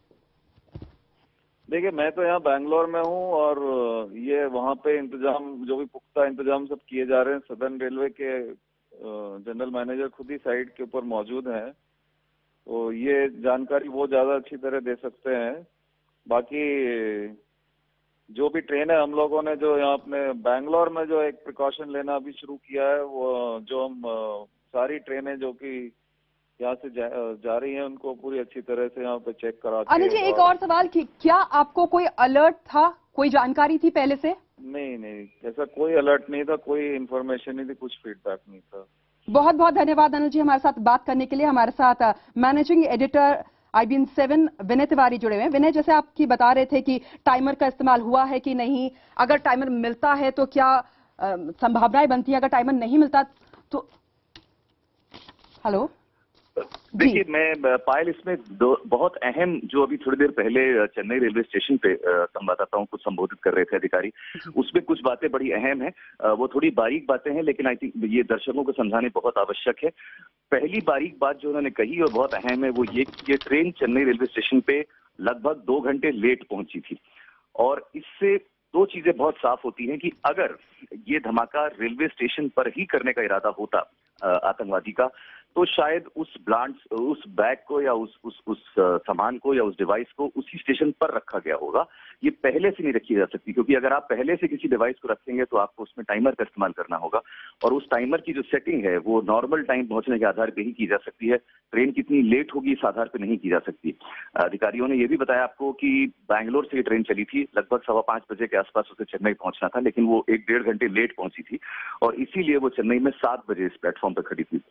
देखिए, मैं तो यहाँ बैंगलोर में हूँ और ये वहाँ पे इंतजाम, जो भी पुख्ता इंतजाम सब किए जा रहे हैं। सदर्न रेलवे के जनरल मैनेजर खुद ही साइट के ऊपर मौजूद हैं, तो ये जानकारी वो ज्यादा अच्छी तरह दे सकते हैं। बाकी जो भी ट्रेन है, हम लोगों ने जो यहाँ अपने बैंगलोर में जो एक प्रिकॉशन लेना अभी शुरू किया है, वो जो हम सारी ट्रेनें जो कि यहाँ से जा रही हैं उनको पूरी अच्छी तरह से यहाँ पे चेक करा के। अनिल जी, एक और सवाल कि क्या आपको कोई अलर्ट था, कोई जानकारी थी पहले से? नहीं, ऐसा कोई अलर्ट नहीं था, कोई इन्फॉर्मेशन नहीं थी, कुछ फीडबैक नहीं था। बहुत बहुत धन्यवाद अनिल जी हमारे साथ बात करने के लिए। हमारे साथ managing editor IBN 7 Vinay Tiwari जुड़े हुए हैं। विनय, जैसे आपकी बता रहे थे कि टाइमर का इस्तेमाल हुआ है कि नहीं, अगर टाइमर मिलता है तो क्या संभावनाएं बनती है, अगर टाइमर नहीं मिलता तो? हेलो, देखिए, मैं पायल इसमें बहुत अहम, जो अभी थोड़ी देर पहले चेन्नई रेलवे स्टेशन पे संवाददाताओं को संबोधित कर रहे थे अधिकारी, उसमें कुछ बातें बड़ी अहम हैं। वो थोड़ी बारीक बातें हैं, लेकिन आई थिंक ये दर्शकों को समझाने बहुत आवश्यक है। पहली बारीक बात जो उन्होंने कही और बहुत अहम है वो ये ट्रेन चेन्नई रेलवे स्टेशन पे लगभग 2 घंटे लेट पहुंची थी। और इससे दो चीजें बहुत साफ होती हैं कि अगर ये धमाका रेलवे स्टेशन पर ही करने का इरादा होता आतंकवादी का, तो शायद उस बैग को या उस सामान को या उस डिवाइस को उसी स्टेशन पर रखा गया होगा। ये पहले से नहीं रखी जा सकती, क्योंकि अगर आप पहले से किसी डिवाइस को रखेंगे तो आपको उसमें टाइमर का इस्तेमाल करना होगा और उस टाइमर की जो सेटिंग है वो नॉर्मल टाइम पहुंचने के आधार पर ही की जा सकती है। ट्रेन कितनी लेट होगी इस आधार पर नहीं की जा सकती। अधिकारियों ने यह भी बताया आपको कि बैंगलोर से ये ट्रेन चली थी, लगभग 5:15 बजे के आसपास उसे चेन्नई पहुंचना था, लेकिन वो 1-1.5 घंटे लेट पहुंची थी और इसीलिए वो चेन्नई में 7 बजे इस प्लेटफॉर्म पर खड़ी थी।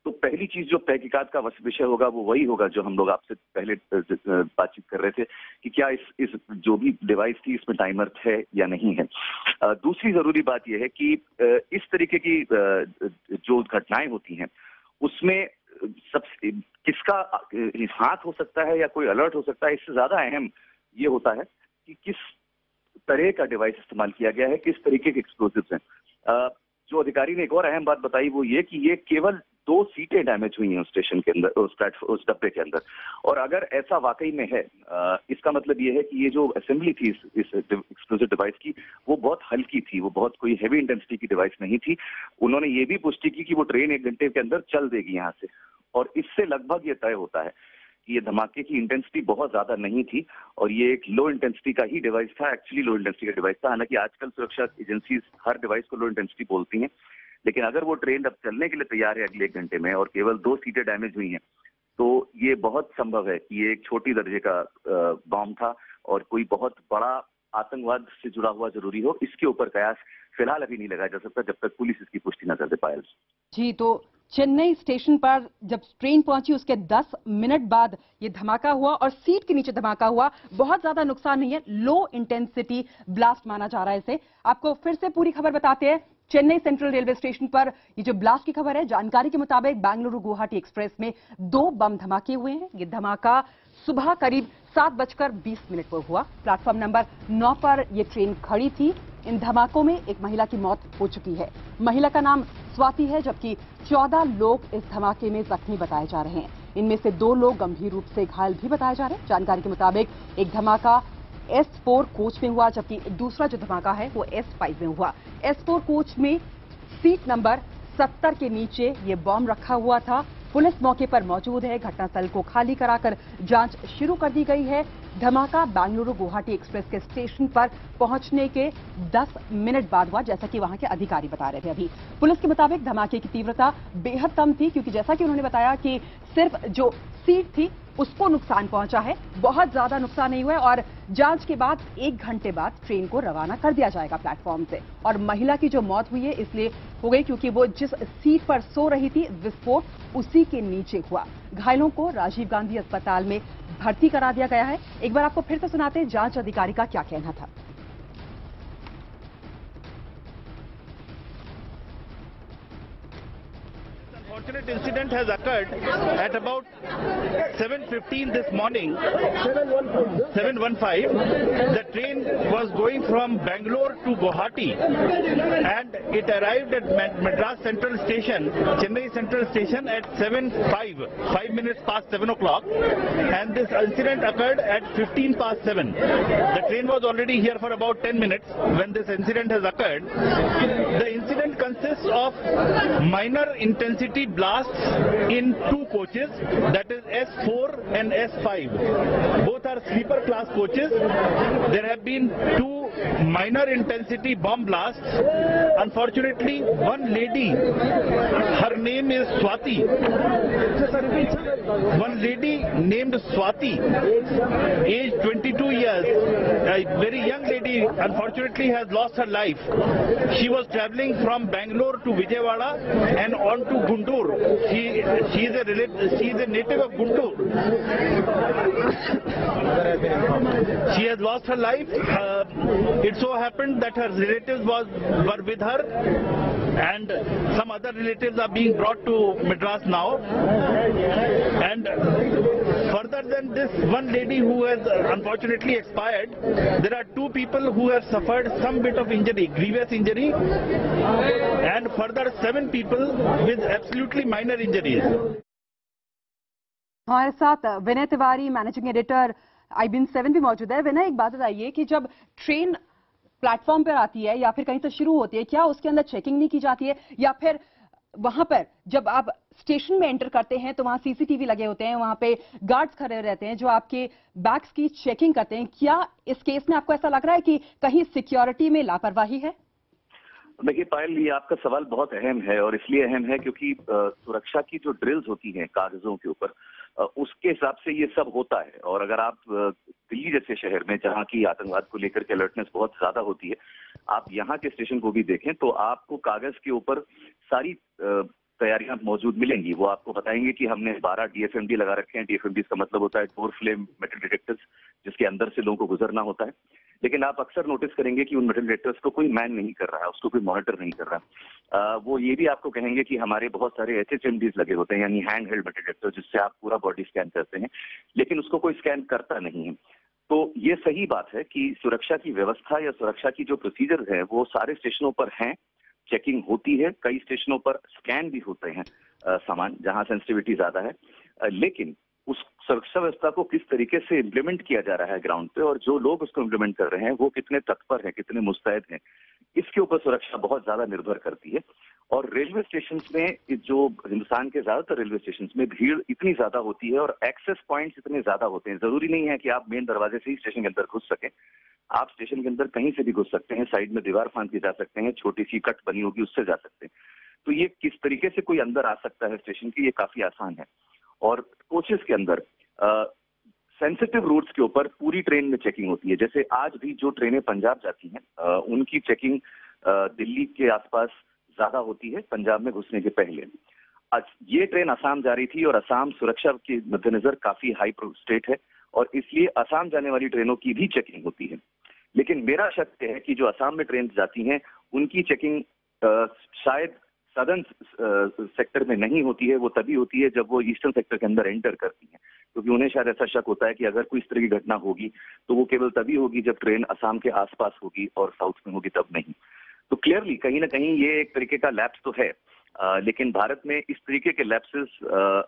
तो पहली चीज जो तहकीकात का विषय होगा वो वही होगा जो हम लोग आपसे पहले बातचीत कर रहे थे कि क्या इस जो भी डिवाइस थी इसमें टाइमर है या नहीं है। दूसरी जरूरी बात यह है कि इस तरीके की जो घटनाएं होती हैं उसमें सबसे किसका हाथ हो सकता है या कोई अलर्ट हो सकता है, इससे ज्यादा अहम ये होता है कि किस तरह का डिवाइस इस्तेमाल किया गया है, किस तरीके के एक्सप्लोजिव्स हैं। जो अधिकारी ने एक और अहम बात बताई वो ये कि ये केवल 2 सीटें डैमेज हुई हैं उस स्टेशन के अंदर, उस डब्बे के अंदर। और अगर ऐसा वाकई में है, इसका मतलब ये है कि ये जो असेंबली थी इस एक्सप्लोजिव डिवाइस की वो बहुत हल्की थी, वो बहुत कोई हैवी इंटेंसिटी की डिवाइस नहीं थी। उन्होंने ये भी पुष्टि की कि वो ट्रेन 1 घंटे के अंदर चल देगी यहाँ से, और इससे लगभग ये तय होता है कि ये धमाके की इंटेंसिटी बहुत ज्यादा नहीं थी और ये एक लो इंटेंसिटी का ही डिवाइस था, एक्चुअली लो इंटेंसिटी का डिवाइस था। हालांकि आजकल सुरक्षा एजेंसीज हर डिवाइस को लो इंटेंसिटी बोलती हैं, लेकिन अगर वो ट्रेन अब चलने के लिए तैयार है अगले 1 घंटे में और केवल 2 सीटें डैमेज हुई हैं, तो ये बहुत संभव है कि ये एक छोटी दर्जे का बॉम्ब था और कोई बहुत बड़ा आतंकवाद से जुड़ा हुआ जरूरी हो, इसके ऊपर कयास फिलहाल अभी नहीं लगाया जा सकता जब तक पुलिस इसकी पुष्टि न कर दे पाए। जी, तो चेन्नई स्टेशन पर जब ट्रेन पहुंची उसके 10 मिनट बाद ये धमाका हुआ और सीट के नीचे धमाका हुआ। बहुत ज्यादा नुकसान नहीं है, लो इंटेंसिटी ब्लास्ट माना जा रहा है इसे। आपको फिर से पूरी खबर बताते हैं। चेन्नई सेंट्रल रेलवे स्टेशन पर ये जो ब्लास्ट की खबर है, जानकारी के मुताबिक बेंगलुरु गुवाहाटी एक्सप्रेस में 2 बम धमाके हुए हैं। ये धमाका सुबह करीब 7:20 पर हुआ। प्लेटफॉर्म नंबर 9 पर यह ट्रेन खड़ी थी। इन धमाकों में एक महिला की मौत हो चुकी है। महिला का नाम स्वाति है, जबकि 14 लोग इस धमाके में जख्मी बताए जा रहे हैं। इनमें से 2 लोग गंभीर रूप से घायल भी बताए जा रहे हैं। जानकारी के मुताबिक एक धमाका S4 कोच में हुआ, जबकि दूसरा जो धमाका है वो S5 में हुआ। S4 कोच में सीट नंबर 70 के नीचे ये बॉम्ब रखा हुआ था। पुलिस मौके पर मौजूद है। घटनास्थल को खाली कराकर जांच शुरू कर दी गई है। धमाका बेंगलुरु गुवाहाटी एक्सप्रेस के स्टेशन पर पहुंचने के 10 मिनट बाद हुआ, जैसा कि वहां के अधिकारी बता रहे थे। अभी पुलिस के मुताबिक धमाके की तीव्रता बेहद कम थी, क्योंकि जैसा कि उन्होंने बताया कि सिर्फ जो सीट थी उसको नुकसान पहुंचा है, बहुत ज्यादा नुकसान नहीं हुआ है। और जांच के बाद 1 घंटे बाद ट्रेन को रवाना कर दिया जाएगा प्लेटफॉर्म से। और महिला की जो मौत हुई है इसलिए हो गई क्योंकि वो जिस सीट पर सो रही थी, विस्फोट उसी के नीचे हुआ। घायलों को राजीव गांधी अस्पताल में भर्ती करा दिया गया है। एक बार आपको फिर से सुनाते हैं जांच अधिकारी का क्या कहना था। Unfortunate incident has occurred at about 7:15 this morning. 7:15. The train was going from Bangalore to Guwahati, and it arrived at Madras Central Station, Chennai Central Station at 7:05, 5 minutes past 7 o'clock, and this incident occurred at 15 past 7. The train was already here for about 10 minutes when this incident has occurred. The incident consists of minor intensity blasts in 2 coaches, that is S4 and S5. Both are sleeper class coaches. There have been 2 minor intensity bomb blasts. Unfortunately, one lady, her name is Swati. One lady named Swati, age 22 years, a very young lady, unfortunately has lost her life. She was traveling from Bangalore to Vijayawada and on to Guntur. She is a native of Guntur. She has lost her life. It so happened that her relatives were with her, and some other relatives are being brought to Madras now. And further than this one lady who has unfortunately expired, there are 2 people who have suffered some bit of injury, grievous injury, and further 7 people with absolutely minor injuries. हमारे साथ Vinay Tiwari, managing editor IBN 7 भी मौजूद है। विनय, एक बात बताइए कि जब ट्रेन प्लेटफॉर्म पर आती है या फिर कहीं से शुरू होती है, क्या उसके अंदर चेकिंग नहीं की जाती है, या फिर वहां पर जब आप स्टेशन में एंटर करते हैं तो वहां CCTV लगे होते हैं, वहां पे गार्ड्स खड़े रहते हैं जो आपके बैग्स की चेकिंग करते हैं? क्या इस केस में आपको ऐसा लग रहा है कि कहीं सिक्योरिटी में लापरवाही है? देखिए पायल, ये आपका सवाल बहुत अहम है, और इसलिए अहम है क्योंकि सुरक्षा की जो ड्रिल्स होती हैं कागजों के ऊपर, उसके हिसाब से ये सब होता है। और अगर आप दिल्ली जैसे शहर में, जहाँ की आतंकवाद को लेकर के अलर्टनेस बहुत ज्यादा होती है, आप यहाँ के स्टेशन को भी देखें तो आपको कागज के ऊपर सारी तैयारियां मौजूद मिलेंगी। वो आपको बताएंगे कि हमने 12 DFMD लगा रखे हैं। DFMD का मतलब होता है डोर फ्लेम मेटल डिटेक्टर्स, जिसके अंदर से लोगों को गुजरना होता है। लेकिन आप अक्सर नोटिस करेंगे कि उन मेटल डिटेक्टर्स को कोई मैन नहीं कर रहा है, उसको कोई मॉनिटर नहीं कर रहा। वो ये भी आपको कहेंगे कि हमारे बहुत सारे HHMDs लगे होते हैं, यानी हैंड हेल्ड मेटल डिटेक्टर, जिससे आप पूरा बॉडी स्कैन करते हैं, लेकिन उसको कोई स्कैन करता नहीं है। तो ये सही बात है कि सुरक्षा की व्यवस्था या सुरक्षा की जो प्रोसीजर है वो सारे स्टेशनों पर हैं, चेकिंग होती है। कई स्टेशनों पर स्कैन भी होते हैं सामान, जहां सेंसिटिविटी ज्यादा है। लेकिन उस सुरक्षा व्यवस्था को किस तरीके से इम्प्लीमेंट किया जा रहा है ग्राउंड पे, और जो लोग उसको इम्प्लीमेंट कर रहे हैं वो कितने तत्पर हैं, कितने मुस्तैद हैं, इसके ऊपर सुरक्षा बहुत ज्यादा निर्भर करती है। और रेलवे स्टेशन में, जो हिंदुस्तान के ज्यादातर रेलवे स्टेशन में भीड़ इतनी ज्यादा होती है और एक्सेस पॉइंट्स इतने ज्यादा होते हैं, जरूरी नहीं है कि आप मेन दरवाजे से ही स्टेशन के अंदर घुस सकें। आप स्टेशन के अंदर कहीं से भी घुस सकते हैं, साइड में दीवार फांद के जा सकते हैं, छोटी सी कट बनी होगी उससे जा सकते हैं। तो ये किस तरीके से कोई अंदर आ सकता है स्टेशन की, ये काफी आसान है। और कोचेस के अंदर सेंसिटिव रूट्स के ऊपर पूरी ट्रेन में चेकिंग होती है। जैसे आज भी जो ट्रेनें पंजाब जाती हैं उनकी चेकिंग दिल्ली के आसपास ज्यादा होती है, पंजाब में घुसने के पहले। आज ये ट्रेन असम जा रही थी और असम सुरक्षा के मद्देनजर काफी हाई स्टेट है, और इसलिए असम जाने वाली ट्रेनों की भी चेकिंग होती है। लेकिन मेरा शक है कि जो असम में ट्रेन जाती हैं उनकी चेकिंग शायद सदर्न सेक्टर में नहीं होती है। वो तभी होती है जब वो ईस्टर्न सेक्टर के अंदर एंटर करती हैं, क्योंकि उन्हें शायद ऐसा शक होता है कि अगर कोई इस तरह की घटना होगी तो वो केवल तभी होगी जब ट्रेन असम के आसपास होगी और साउथ में होगी, तब नहीं। तो क्लियरली कहीं ना कहीं ये एक तरीके का लैप्स तो है, लेकिन भारत में इस तरीके के लैप्सेस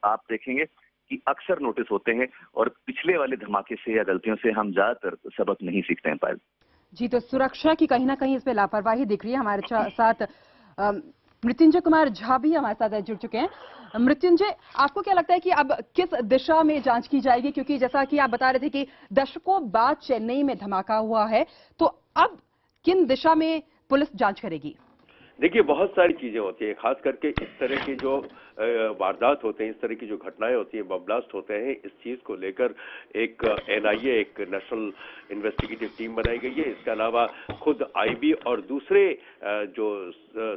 आप देखेंगे कि अक्सर नोटिस होते हैं, और पिछले वाले धमाके से या गलतियों से हम ज्यादातर सबक नहीं सीखते हैं। पायल जी, तो सुरक्षा की कहीं ना कहीं इसमें लापरवाही दिख रही है। हमारे साथ मृत्युंजय कुमार झा भी हमारे साथ जुड़ चुके हैं। मृत्युंजय, आपको क्या लगता है कि अब किस दिशा में जांच की जाएगी, क्योंकि जैसा कि आप बता रहे थे कि दशकों बाद चेन्नई में धमाका हुआ है, तो अब किन दिशा में पुलिस जांच करेगी? देखिए, बहुत सारी चीजें होती हैं, खास करके इस तरह के जो वारदात होते हैं, इस तरह की जो घटनाएं होती हैं, बम ब्लास्ट होते हैं, इस चीज को लेकर एक एनआईए, एक नेशनल इन्वेस्टिगेटिव टीम बनाई गई है। इसके अलावा खुद आईबी और दूसरे जो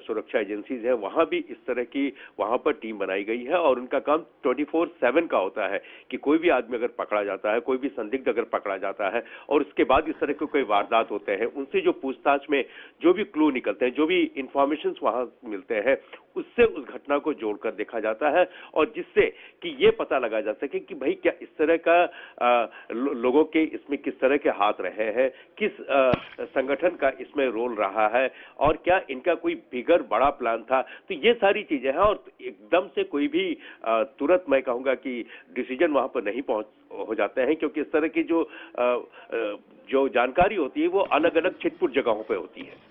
सुरक्षा एजेंसीज हैं, वहां भी इस तरह की वहां पर टीम बनाई गई है और उनका काम 24/7 का होता है कि कोई भी आदमी अगर पकड़ा जाता है, कोई भी संदिग्ध अगर पकड़ा जाता है और उसके बाद इस तरह के कोई वारदात होते हैं, उनसे जो पूछताछ में जो भी क्लू निकलते हैं, जो भी इंफॉर्मेशन वहां मिलते हैं, उससे उस घटना को जोड़कर देखा जाता है और जिससे कि ये पता लगा जा सके कि भाई क्या इस तरह का लोगों के इसमें किस तरह के हाथ रहे हैं, किस संगठन का इसमें रोल रहा है और क्या इनका कोई बिगर बड़ा प्लान था। तो ये सारी चीजें हैं और एकदम से कोई भी तुरंत मैं कहूंगा कि डिसीजन वहां पर नहीं हो जाते हैं, क्योंकि इस तरह की जो जानकारी होती है वो अलग अलग छिटपुट जगहों पे होती है।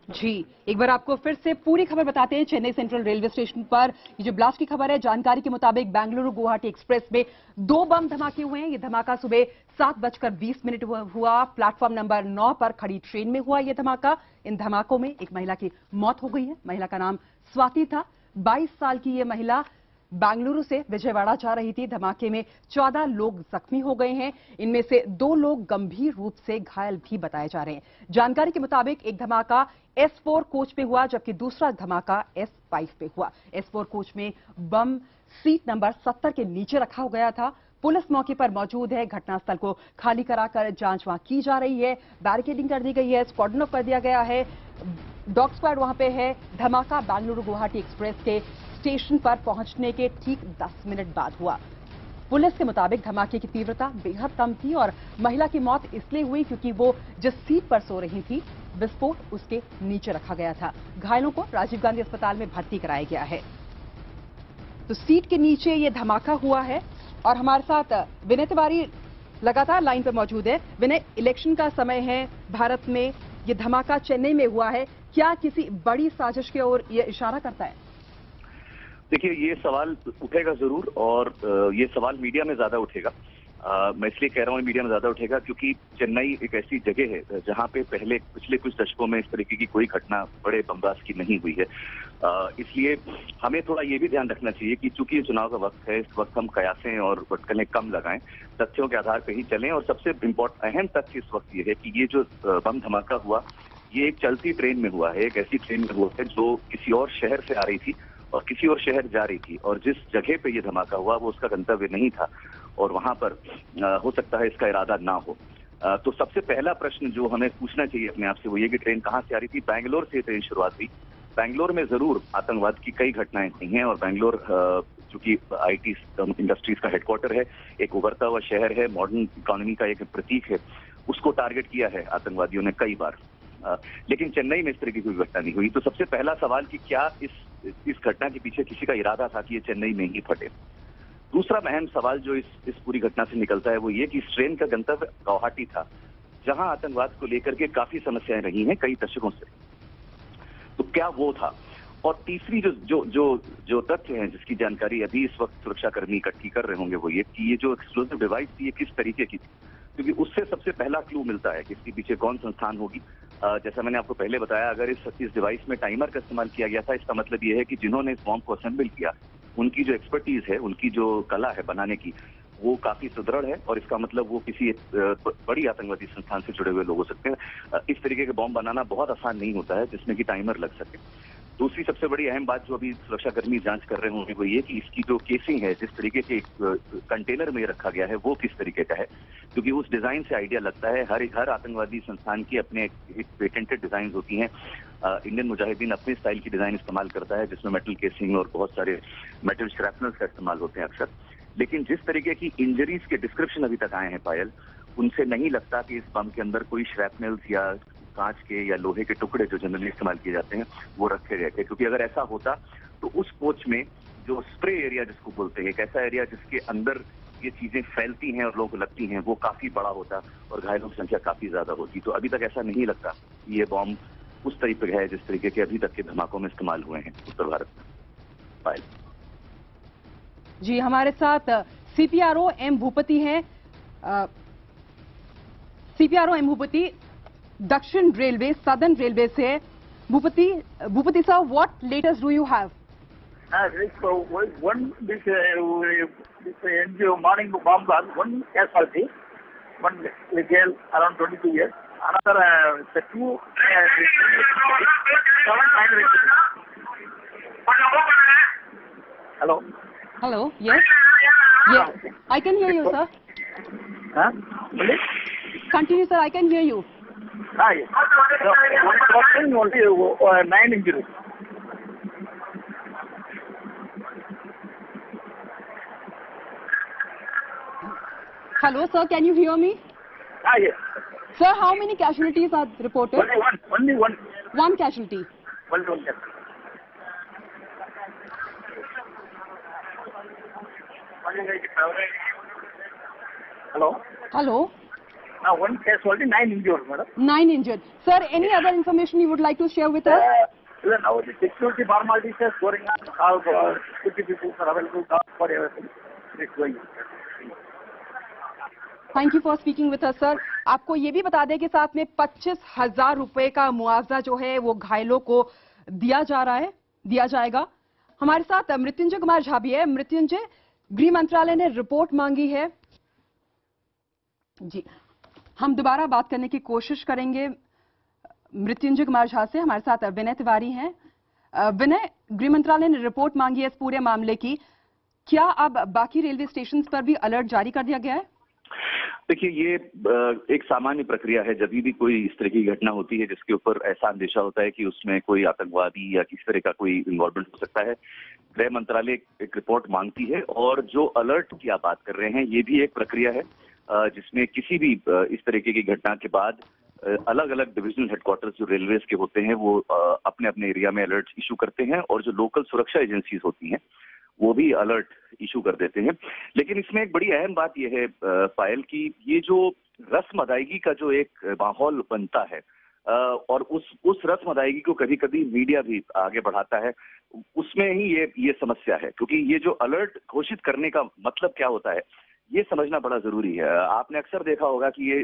जी, एक बार आपको फिर से पूरी खबर बताते हैं। चेन्नई सेंट्रल रेलवे स्टेशन पर ये जो ब्लास्ट की खबर है, जानकारी के मुताबिक बेंगलुरु गुवाहाटी एक्सप्रेस में 2 बम धमाके हुए हैं। ये धमाका सुबह 7:20 हुआ। प्लेटफॉर्म नंबर 9 पर खड़ी ट्रेन में हुआ यह धमाका। इन धमाकों में एक महिला की मौत हो गई है। महिला का नाम स्वाति था। 22 साल की ये महिला बेंगलुरु से विजयवाड़ा जा रही थी। धमाके में 14 लोग जख्मी हो गए हैं। इनमें से 2 लोग गंभीर रूप से घायल भी बताए जा रहे हैं। जानकारी के मुताबिक एक धमाका S4 कोच पे हुआ, जबकि दूसरा धमाका S5 पे हुआ। S4 कोच में बम सीट नंबर 70 के नीचे रखा गया था। पुलिस मौके पर मौजूद है। घटनास्थल को खाली कराकर जांच वहां की जा रही है। बैरिकेडिंग कर दी गई है, स्क्वाड्रन ऑफ कर दिया गया है, डॉग स्क्वाड वहां पे है। धमाका बेंगलुरु गुवाहाटी एक्सप्रेस के स्टेशन पर पहुंचने के ठीक 10 मिनट बाद हुआ। पुलिस के मुताबिक धमाके की तीव्रता बेहद कम थी और महिला की मौत इसलिए हुई क्योंकि वो जिस सीट पर सो रही थी, विस्फोट उसके नीचे रखा गया था। घायलों को राजीव गांधी अस्पताल में भर्ती कराया गया है। तो सीट के नीचे ये धमाका हुआ है और हमारे साथ विनय तिवारी लगातार लाइन पर मौजूद है। विनय, इलेक्शन का समय है भारत में, ये धमाका चेन्नई में हुआ है, क्या किसी बड़ी साजिश की ओर ये इशारा करता है? देखिए, ये सवाल उठेगा जरूर और ये सवाल मीडिया में ज्यादा उठेगा। मैं इसलिए कह रहा हूँ मीडिया में ज्यादा उठेगा क्योंकि चेन्नई एक ऐसी जगह है जहां पे पिछले कुछ दशकों में इस तरीके की कोई घटना बड़े बम ब्लास्ट की नहीं हुई है। इसलिए हमें थोड़ा ये भी ध्यान रखना चाहिए कि चूंकि ये चुनाव का वक्त है, इस वक्त हम कयासें और भटकलें कम लगाएं, तथ्यों के आधार पर ही चलें। और सबसे अहम तथ्य इस वक्त ये है कि ये जो बम धमाका हुआ, ये एक चलती ट्रेन में हुआ है, एक ऐसी ट्रेन में हुआ है जो किसी और शहर से आ रही थी और किसी और शहर जा रही थी और जिस जगह पे ये धमाका हुआ वो उसका गंतव्य नहीं था और वहां पर हो सकता है इसका इरादा ना हो। तो सबसे पहला प्रश्न जो हमें पूछना चाहिए अपने आप से वो ये कि ट्रेन कहाँ से आ रही थी। बैंगलोर से ट्रेन शुरुआत हुई। बैंगलोर में जरूर आतंकवाद की कई घटनाएं हुई हैं और बैंगलोर चूंकि IT इंडस्ट्रीज का हेडक्वार्टर है, एक उभरता हुआ शहर है, मॉडर्न इकोनॉमी का एक प्रतीक है, उसको टारगेट किया है आतंकवादियों ने कई बार। लेकिन चेन्नई में इस तरह की कोई घटना नहीं हुई। तो सबसे पहला सवाल कि क्या इस घटना के पीछे किसी का इरादा था कि ये चेन्नई में ही फटे। दूसरा अहम सवाल जो इस पूरी घटना से निकलता है वो ये कि इस ट्रेन का गंतव्य गुवाहाटी था, जहां आतंकवाद को लेकर के काफी समस्याएं रही हैं कई दशकों से। तो क्या वो था? और तीसरी जो तथ्य हैं जिसकी जानकारी अभी इस वक्त सुरक्षाकर्मी इकट्ठी कर रहे होंगे वो ये कि ये जो एक्सप्लोसिव डिवाइस थी ये किस तरीके की थी, क्योंकि उससे सबसे पहला क्लू मिलता है कि इसके पीछे कौन संस्थान होगी। जैसा मैंने आपको पहले बताया, अगर इस डिवाइस में टाइमर का इस्तेमाल किया गया था, इसका मतलब ये है कि जिन्होंने इस बॉम्ब को असेंबल किया उनकी जो एक्सपर्टीज है, उनकी जो कला है बनाने की, वो काफी सुदृढ़ है और इसका मतलब वो किसी बड़ी आतंकवादी संस्थान से जुड़े हुए लोग हो सकते हैं। इस तरीके के बॉम्ब बनाना बहुत आसान नहीं होता है जिसमें कि टाइमर लग सके। दूसरी सबसे बड़ी अहम बात जो अभी सुरक्षाकर्मी जांच कर रहे होंगे वो ये कि इसकी जो केसिंग है, जिस तरीके के कंटेनर में रखा गया है वो किस तरीके का है, क्योंकि उस डिजाइन से आइडिया लगता है हर आतंकवादी संस्थान की अपने एक पेटेंटेड डिजाइन होती हैं। इंडियन मुजाहिदीन अपने स्टाइल की डिजाइन इस्तेमाल करता है जिसमें मेटल केसिंग और बहुत सारे मेटल श्रैपनल्स का इस्तेमाल होते हैं अक्सर। लेकिन जिस तरीके की इंजरीज के डिस्क्रिप्शन अभी तक आए हैं पायल, उनसे नहीं लगता कि इस बम के अंदर कोई श्रैपनल्स या कांच के या लोहे के टुकड़े जो जनरली इस्तेमाल किए जाते हैं वो रखे गए थे। क्योंकि अगर ऐसा होता तो उस कोच में जो स्प्रे एरिया जिसको बोलते हैं, एक ऐसा एरिया जिसके अंदर ये चीजें फैलती हैं और लोगों को लगती हैं, वो काफी बड़ा होता और घायलों की संख्या काफी ज्यादा होती। तो अभी तक ऐसा नहीं लगता ये बॉम्ब उस तरीके का है जिस तरीके के अभी तक के धमाकों में इस्तेमाल हुए हैं उत्तर भारत में। पायल जी, हमारे साथ सीपीआरओ एम भूपति हैं। सीपीआरओ एम भूपति दक्षिण रेलवे, सदर्न रेलवे से। Bhupathi sir, what latest do you have? This NGO morning bomb blast, one casualty, one girl around 22 years, another the two 7 minor injuries. Hello. Hello. Yes. Yes. I can hear you, sir. Huh? Please? Continue, sir. I can hear you. Yes. One person only 9 injuries. Hello, sir. Can you hear me? Yes. Sir, how many casualties are reported? Only one. One casualty. Only one casualty. Hello. Hello. One casualty, 9 injured, madam. 9 injured. Sir, any other information you would like to share with us? Now the security formalities are going on. All security people are available for everything. It's going on. Thank you for speaking with us sir. आपको ये भी बता दें कि साथ में 25,000 रुपए का मुआवजा जो है वो घायलों को दिया जाएगा। हमारे साथ मृत्युंजय कुमार झा भी है। मृत्युंजय, गृह मंत्रालय ने रिपोर्ट मांगी है। जी, हम दोबारा बात करने की कोशिश करेंगे मृत्युंजय कुमार झा से। हमारे साथ विनय तिवारी हैं। विनय, गृह मंत्रालय ने रिपोर्ट मांगी है इस पूरे मामले की। क्या अब बाकी रेलवे स्टेशन पर भी अलर्ट जारी कर दिया गया है? देखिए, ये एक सामान्य प्रक्रिया है। जब भी कोई इस तरह की घटना होती है जिसके ऊपर ऐसा अंदेशा होता है कि उसमें कोई आतंकवादी या किसी तरह का कोई इन्वॉल्वमेंट हो सकता है, गृह मंत्रालय एक रिपोर्ट मांगती है। और जो अलर्ट की आप बात कर रहे हैं, ये भी एक प्रक्रिया है जिसमें किसी भी इस तरीके की घटना के बाद अलग अलग डिविजनल हेडक्वार्टर्स जो रेलवेज के होते हैं वो अपने अपने एरिया में अलर्ट इशू करते हैं, और जो लोकल सुरक्षा एजेंसीज होती हैं वो भी अलर्ट इशू कर देते हैं। लेकिन इसमें एक बड़ी अहम बात यह है पायल, की ये जो रस्म अदायगी का जो एक माहौल बनता है और उस रस्म अदायगी को कभी कभी मीडिया भी आगे बढ़ाता है, उसमें ही ये समस्या है। क्योंकि ये जो अलर्ट घोषित करने का मतलब क्या होता है ये समझना बड़ा जरूरी है। आपने अक्सर देखा होगा कि ये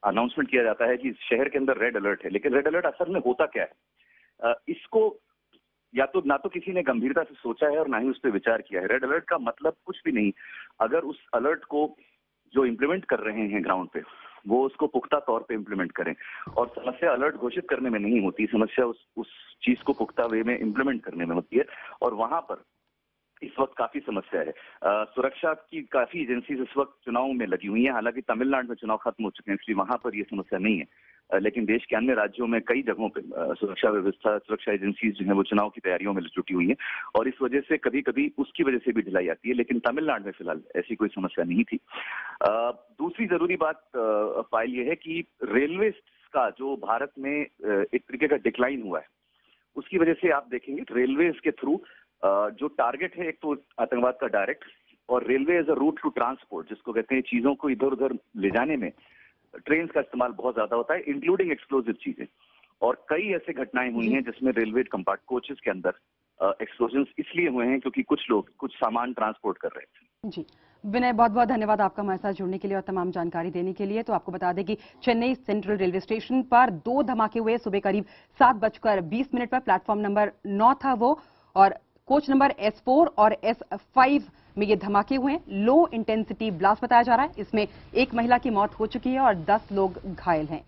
अनाउंसमेंट किया जाता है कि शहर के अंदर रेड अलर्ट है, लेकिन रेड अलर्ट असल में होता क्या है? इसको या तो ना तो किसी ने गंभीरता से सोचा है और ना ही उस पर विचार किया है। रेड अलर्ट का मतलब कुछ भी नहीं। अगर उस अलर्ट को जो इम्प्लीमेंट कर रहे हैं ग्राउंड पे वो उसको पुख्ता तौर पे इम्प्लीमेंट करें। और समस्या अलर्ट घोषित करने में नहीं होती, समस्या उस चीज को पुख्ता वे में इम्प्लीमेंट करने में होती है। और वहां पर इस वक्त काफी समस्या है। सुरक्षा की काफी एजेंसीज इस वक्त चुनाव में लगी हुई हैं। हालांकि तमिलनाडु में चुनाव खत्म हो चुके हैं, इसलिए वहां पर ये समस्या नहीं है। लेकिन देश के अन्य राज्यों में कई जगहों पे सुरक्षा व्यवस्था, सुरक्षा एजेंसीज जो है वो चुनाव की तैयारियों में जुटी हुई हैं, और इस वजह से कभी कभी उसकी वजह से भी ढिलाई आती है। लेकिन तमिलनाडु में फिलहाल ऐसी कोई समस्या नहीं थी। दूसरी जरूरी बात पायल ये है कि रेलवे का जो भारत में एक तरीके का डिक्लाइन हुआ है, उसकी वजह से आप देखेंगे रेलवे के थ्रू जो टारगेट है, एक तो आतंकवाद का डायरेक्ट, और railway as a route to transport जिसको कहते हैं, चीजों को इधर उधर ले जाने में ट्रेन का इस्तेमाल बहुत ज्यादा होता है, इंक्लूडिंग एक्सप्लोजिव चीजें। और कई ऐसे घटनाएं हुई हैं जिसमें रेलवे कंपार्ट कोचेस के अंदर एक्सप्लोजन इसलिए हुए हैं क्योंकि कुछ लोग कुछ सामान ट्रांसपोर्ट कर रहे थे। जी विनय, बहुत बहुत धन्यवाद आपका हमारे साथ जुड़ने के लिए और तमाम जानकारी देने के लिए। तो आपको बता दें कि चेन्नई सेंट्रल रेलवे स्टेशन पर 2 धमाके हुए। सुबह करीब 7:20 पर प्लेटफॉर्म नंबर 9 था वो, और कोच नंबर S4 और S5 में ये धमाके हुए हैं। लो इंटेंसिटी ब्लास्ट बताया जा रहा है। इसमें एक महिला की मौत हो चुकी है और 10 लोग घायल हैं।